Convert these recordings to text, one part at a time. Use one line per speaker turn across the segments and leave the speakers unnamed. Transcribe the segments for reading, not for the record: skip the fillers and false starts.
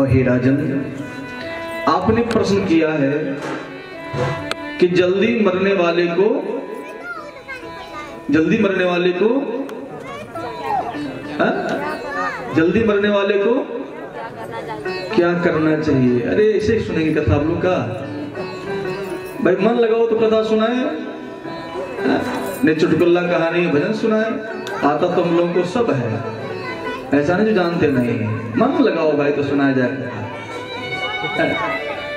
और हे राजन, आपने प्रश्न किया है कि जल्दी मरने वाले को जल्दी मरने वाले को क्या करना चाहिए। अरे ऐसे सुनेंगे कथा आप लोग का, भाई मन लगाओ तो कथा सुनाए, ने चुटकुल्ला कहानी भजन सुनाए, आता तो हम लोगों को सब है, ऐसा नहीं जो जानते नहीं। मन लगाओ भाई तो सुनाया जाएगा।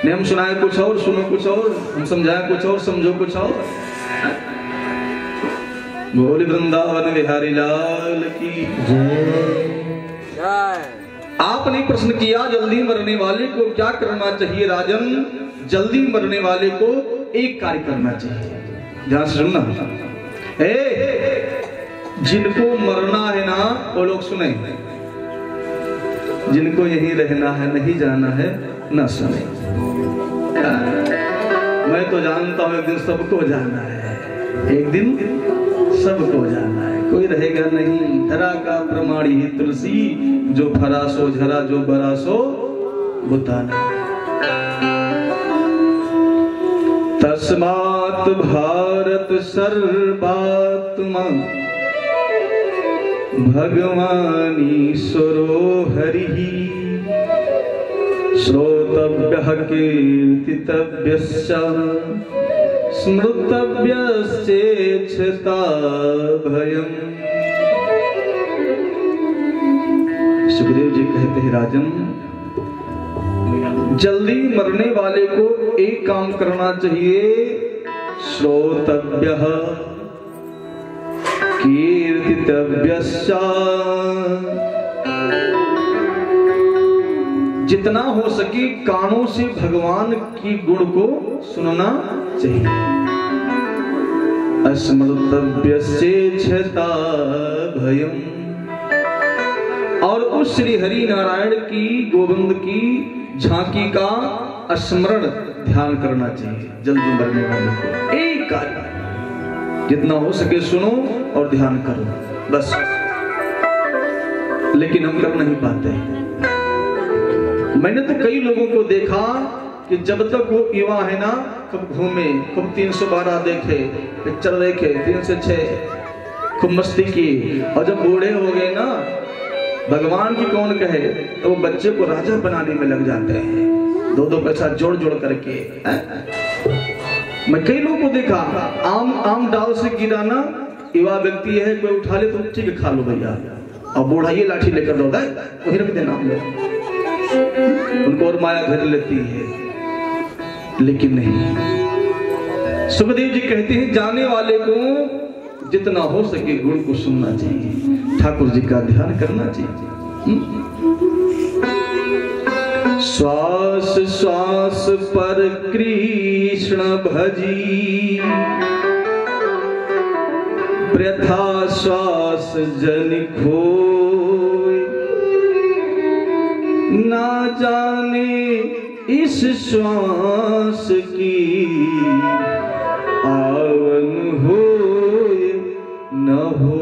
नहीं हम सुनाए कुछ और, सुनो कुछ और, हम समझाए कुछ और, समझो कुछ और। बोल वृंदावन बिहारी लाल की जय। आपने प्रश्न किया जल्दी मरने वाले को क्या करना चाहिए। राजन, जल्दी मरने वाले को एक कार्य करना चाहिए। ध्यान से सुनना, जिनको मरना है ना वो लोग सुने, जिनको यहीं रहना है नहीं जाना है ना सुने। मैं तो जानता हूं एक दिन सबको जाना है, एक दिन सबको जाना है, कोई रहेगा नहीं। धरा का प्रमाणी ही तुलसी, जो फरा सो झरा, जो बरा सो बुताना। तस्मात् भारत सर्वात्मा भगवानीश्वरो हरिः, श्रोतव्यः कीर्तितव्यश्च स्मृतव्यश्चेच्छता भयम्। सुखदेव जी कहते हैं राजन, जल्दी मरने वाले को एक काम करना चाहिए। श्रोतव्यः कीर्तितव्यश्च, जितना हो सके कानों से भगवान की गुण को सुनना चाहिए। स्मृतव्यश्चेच्छता भयम्, और उस श्री हरि नारायण की गोविंद की झांकी का स्मरण ध्यान करना चाहिए। जल्दी मरने वाले को एक कार्य जितना हो सके सुनो और ध्यान करो बस। लेकिन हम कर नहीं पाते हैं। मैंने तो कई लोगों को देखा कि जब तक वो युवा है ना, खूब घूमे, खूब 312 देखे, पिक्चर देखे 3 से 6, खूब मस्ती की, और जब बूढ़े हो गए ना, भगवान की कौन कहे, तो वो बच्चे को राजा बनाने में लग जाते हैं, 2-2 पैसा जोड़ जोड़ करके। मैं कई लोगों को देखा, आम डाल से गिरा ना, युवा व्यक्ति है, कोई उठा ले तो ठीक है खा लो भैया, और बूढ़ा ये लाठी लेकर दौड़ा वही रख देना हम लोग, उनको और माया घर लेती है। लेकिन नहीं, सुखदेव जी कहते हैं जाने वाले को जितना हो सके गुण को सुनना चाहिए, ठाकुर जी का ध्यान करना चाहिए। श्वास श्वास पर कृष्ण भजी, वृथा श्वास जन खोय, ना जाने इस श्वास की आवन हो न हो।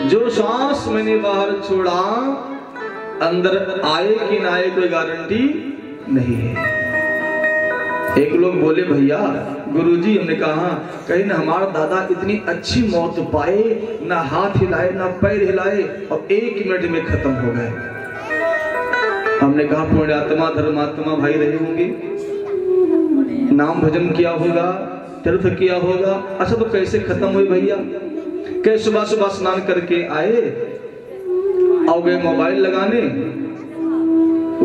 जो श्वास मैंने बाहर छोड़ा, अंदर आए कि ना आए कोई गारंटी नहीं है। एक लोग बोले भैया गुरुजी, हमने कहा कहीं ना हमारा दादा इतनी अच्छी मौत पाए, ना हाथ हिलाए ना पैर हिलाए और 1 मिनट में खत्म हो गए। हमने कहा पुण्यात्मा धर्मात्मा भाई रहे होंगे, नाम भजन किया होगा, तीर्थ किया होगा, अच्छा तो कैसे खत्म हुए भैया। कैसे सुबह सुबह स्नान करके आए, आओ गए मोबाइल लगाने,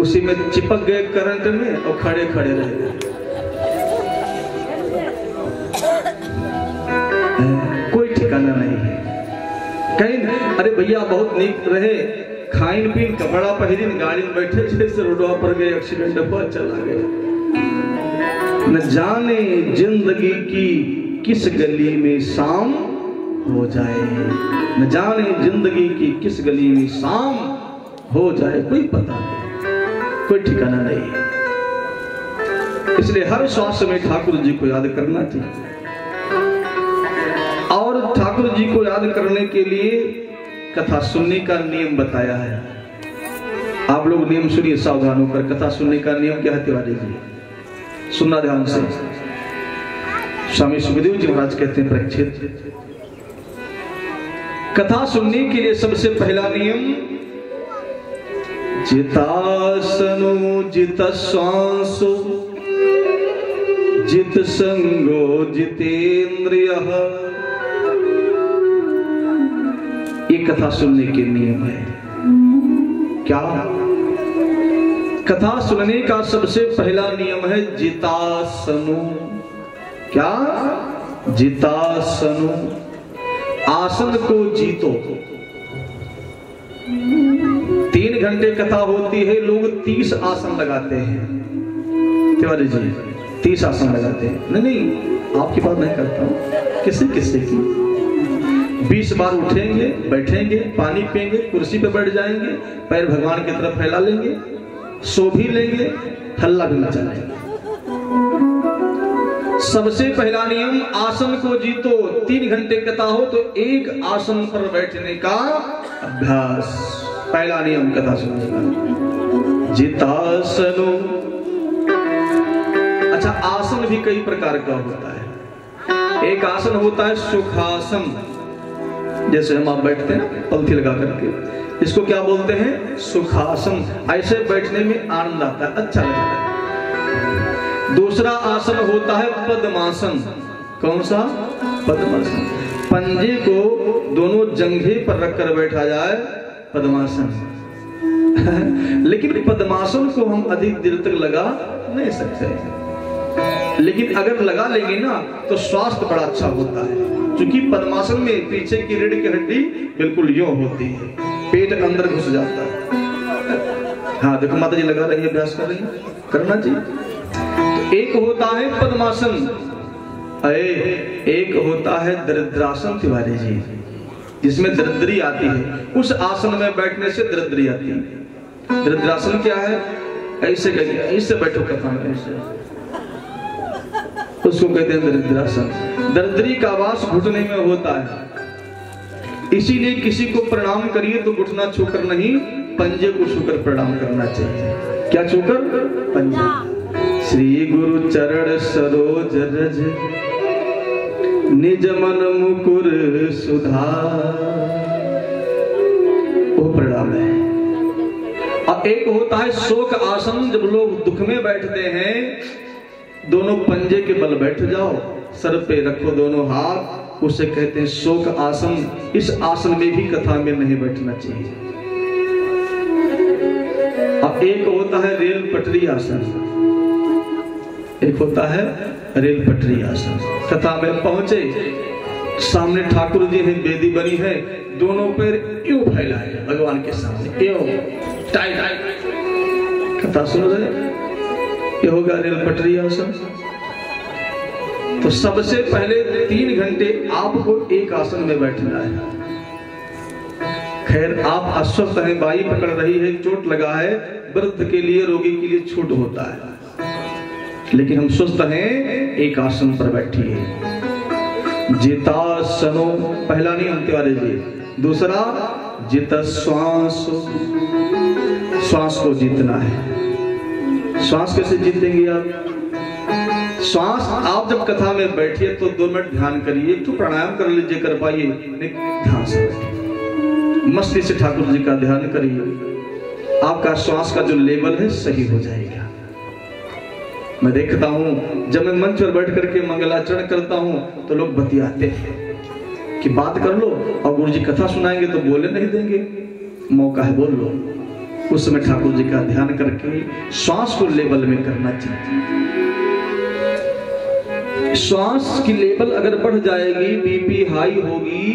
उसी में चिपक गए करंट में और खड़े खड़े रह गए। कोई ठिकाना नहीं है कहीं। अरे भैया बहुत नीक रहे, खाइन पीन कपड़ा पहरीन, गाड़ी में बैठे जैसे रोडवा पर गए, एक्सीडेंट पर चला गया। न जाने जिंदगी की किस गली में शाम हो जाए, न जाने जिंदगी की किस गली में शाम हो जाए, कोई पता नहीं, कोई ठिकाना नहीं है। इसलिए हर श्वास में ठाकुर जी को याद करना चाहिए। और ठाकुर जी को याद करने के लिए कथा सुनने का नियम बताया है। आप लोग नियम सुनिए सावधान होकर। कथा सुनने का नियम क्या है तिवारी जी, सुनना ध्यान से। स्वामी सुखदेव जी महाराज कहते हैं परीक्षित, कथा सुनने के लिए सबसे पहला नियम जितासनो जित श्वासो जित संगो जितेंद्रियः, ये कथा सुनने के नियम है। क्या कथा सुनने का सबसे पहला नियम है जितासनो। क्या? जितासनो, आसन को जीतो। 3 घंटे कथा होती है, लोग 30 आसन लगाते हैं। तिवारी जी 30 आसन लगाते हैं। नहीं, आपकी बात नहीं करता हूं, किसी की 20 बार उठेंगे, बैठेंगे, पानी पिएंगे, कुर्सी पे बैठ जाएंगे, पैर भगवान की तरफ फैला लेंगे, सो भी लेंगे, हल्ला भी मचा लेंगे। सबसे पहला नियम आसन को जीतो। 3 घंटे कथा हो तो एक आसन पर बैठने का अभ्यास, पहला नियम कथा सुनने का, जितासनो। अच्छा, आसन भी कई प्रकार का होता है। एक आसन होता है सुखासन, जैसे हम आप बैठते हैं पंक्ति लगा करके, इसको क्या बोलते हैं? सुखासन। ऐसे बैठने में आनंद आता है, अच्छा लगता है। दूसरा आसन होता है पद्मासन। कौन सा? पद्मासन। पंजे को दोनों जंघे पर रखकर बैठा जाए, पद्मासन। लेकिन पद्मासन को हम अधिक देर तक लगा नहीं सकते, लेकिन अगर लगा लेंगे ना तो स्वास्थ्य बड़ा अच्छा होता है। क्योंकि पद्मासन में पीछे की रीढ़ की हड्डी बिल्कुल यूं होती है, पेट अंदर घुस जाता है। हाँ देखो माता जी लगा रही है, अभ्यास कर रही है, करना चाहिए। तो एक होता है पद्मासन, एक होता है दरिद्रासन तिवारी जी, जिसमें दरिद्री आती है। उस आसन में बैठने से दरिद्री आती है। दरिद्रासन क्या है? ऐसे करिए, ऐसे बैठो कथा में, ऐसे, उसको कहते हैं दरिद्रासन। दरिद्री का वास घुटने में होता है, इसीलिए किसी को प्रणाम करिए तो घुटना छूकर नहीं, पंजे को छूकर प्रणाम करना चाहिए। क्या छूकर? पंजे। श्री गुरु चरण सरोज रज निज मन मुकुर सुधार, वो प्रणाम है। और एक होता है शोक आसन, जब लोग दुख में बैठते हैं, दोनों पंजे के बल बैठ जाओ, सर पे रखो दोनों हाथ, उसे कहते हैं शोक आसन। इस आसन में भी कथा में नहीं बैठना चाहिए। अब एक होता है रेल पटरी आसन, एक होता है रेल पटरी आसन। कथा में पहुंचे, सामने ठाकुर जी हैं, वेदी बनी है, दोनों पैर यूं फैलाए भगवान के सामने, यूं टाइट, कथा सुन रहे, ये होगा रेल पटरी आसन। तो सबसे पहले 3 घंटे आपको एक आसन में बैठना है। खैर आप अस्वस्थ हैं, बाई पकड़ रही है, चोट लगा है, वृद्ध के लिए, रोगी के लिए छूट होता है, लेकिन हम स्वस्थ हैं, एक आसन पर बैठिए। जितासनो पहला नियम तिवारी जी। दूसरा जित श्वास, श्वास को जीतना है। श्वास कैसे जीतेंगे आप? श्वास आप जब कथा में बैठिए तो 2 मिनट ध्यान करिए, तो प्राणायाम कर लीजिए, कर पाइए, ध्यान से मस्ती से ठाकुर जी का ध्यान करिए, आपका श्वास का जो लेवल है सही हो जाएगा। मैं देखता हूं जब मैं मंच पर बैठ करके मंगलाचरण करता हूं तो लोग बतियाते हैं कि बात कर लो, और गुरु जी कथा सुनाएंगे तो बोले नहीं देंगे, मौका है बोल लो। उस समय ठाकुर जी का ध्यान करके श्वास को लेवल में करना चाहिए। श्वास की लेवल अगर बढ़ जाएगी, बीपी हाई होगी,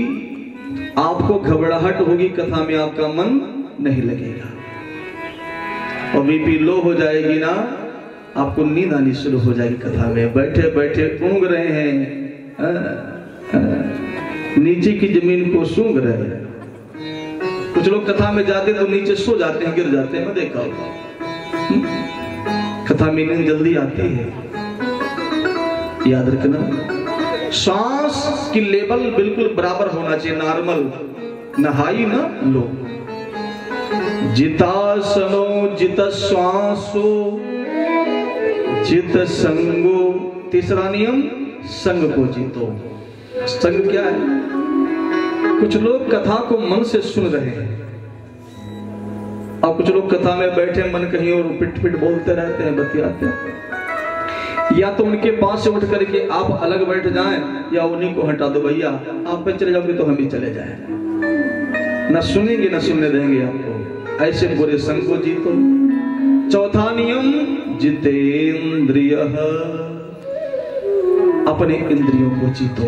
आपको घबराहट होगी, कथा में आपका मन नहीं लगेगा। और बीपी लो हो जाएगी ना, आपको नींद आनी शुरू हो जाएगी। कथा में बैठे बैठे ऊँग रहे हैं, नीचे की जमीन को सूंघ रहे हैं। कुछ लोग कथा में जाते तो नीचे सो जाते हैं, गिर जाते हैं, मैं देखा होगा। कथा में नींद जल्दी आती है, याद रखना। सांस की लेवल बिल्कुल बराबर होना चाहिए, नॉर्मल, ना हाई ना लो। जिता आसनो जित श्वासो जित संगो। तीसरा नियम संग को जीतो। संग क्या है? कुछ लोग कथा को मन से सुन रहे हैं और कुछ लोग कथा में बैठे मन कहीं और पिट पिट बोलते रहते हैं, बतियाते हैं। या तो उनके पास से उठ करके आप अलग बैठ जाएं या उन्हीं को हटा दो, भैया आप पे चले जाओगे तो हम ही चले जाएं, न सुनेंगे न सुनने देंगे आपको। ऐसे बुरे संग को जीतो। चौथा नियम जितेंद्रिय, अपने इंद्रियों को जीतो।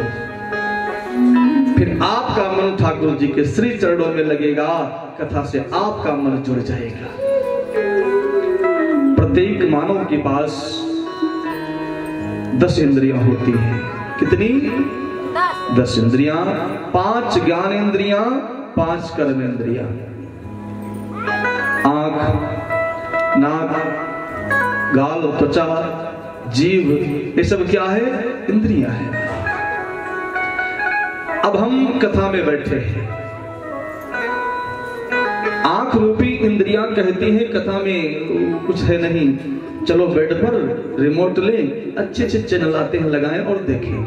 फिर आपका मन ठाकुर जी के श्री चरणों में लगेगा, कथा से आपका मन जुड़ जाएगा। प्रत्येक मानव के पास 10 इंद्रियां होती हैं। कितनी? 10 इंद्रियां। 5 ज्ञान इंद्रियां, 5 कर्म इंद्रियां। आंख, नाक, गाल, त्वचा, जीव, ये सब क्या है? इंद्रियां हैं। अब हम कथा में बैठे हैं, आंख रूपी इंद्रियां कहती हैं कथा में कुछ है नहीं, चलो बेड पर रिमोट लें, अच्छे अच्छे चैनल आते हैं लगाएं और देखें।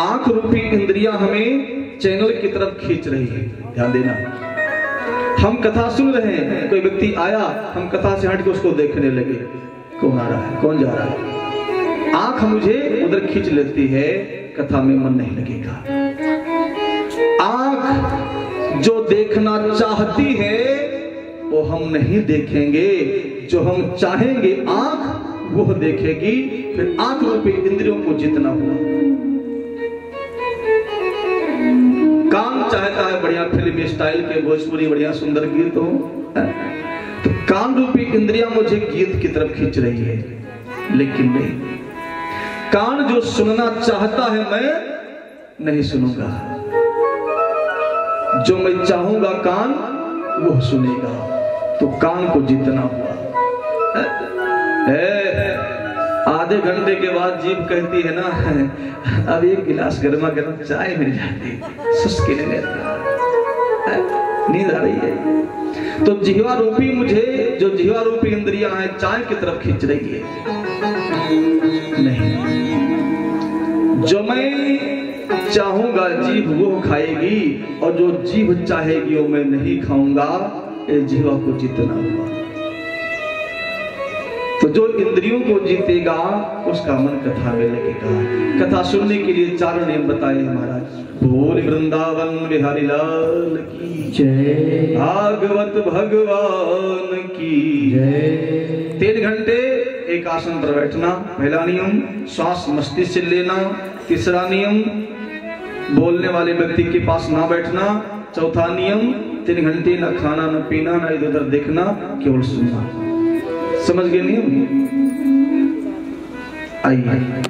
आंख रूपी इंद्रियां हमें चैनल की तरफ खींच रही है, ध्यान देना। हम कथा सुन रहे हैं, कोई व्यक्ति आया, हम कथा से हट के उसको देखने लगे, कौन आ रहा है, कौन जा रहा है। आंख मुझे उधर खींच लेती है, कथा में मन नहीं लगेगा। आंख जो देखना चाहती है वो हम नहीं देखेंगे, जो हम चाहेंगे आंख वो देखेगी। फिर आंख रूपी इंद्रियों को जितना हुआ। कान चाहता है बढ़िया फिल्मी स्टाइल के भोजपुरी बढ़िया सुंदर गीत हो, तो कान रूपी इंद्रियां मुझे गीत की तरफ खींच रही है, लेकिन नहीं। कान जो सुनना चाहता है मैं नहीं सुनूंगा, जो मैं चाहूंगा कान वो सुनेगा। तो कान को जीतना हुआ। आधे घंटे के बाद जीभ कहती है ना, अब एक गिलास गर्मा गर्म चाय मिल जाती, सुस्ती नहीं रहता, नींद आ रही है। तो जिह्वा रूपी मुझे, जो जिह्वा रूपी इंद्रियां हैं, चाय की तरफ खींच रही है। नहीं, जो मैं चाहूंगा जीभ वो खाएगी, और जो जीभ चाहेगी वो मैं नहीं खाऊंगा। ये जिह्वा को जीतना हुआ। तो जो इंद्रियों को जीतेगा उसका मन कथा में लगेगा। कथा सुनने के लिए 4 नियम बताए महाराज। बोल वृंदावन बिहारी लाल की जय, भागवत भगवान की जय। 3 घंटे एक आसन पर बैठना, पहला नियम। श्वास मस्तिष्क से लेना, तीसरा नियम बोलने वाले व्यक्ति के पास ना बैठना, चौथा नियम 3 घंटे ना खाना ना पीना ना इधर उधर देखना, केवल सुनना। समझ गए नियम? आइए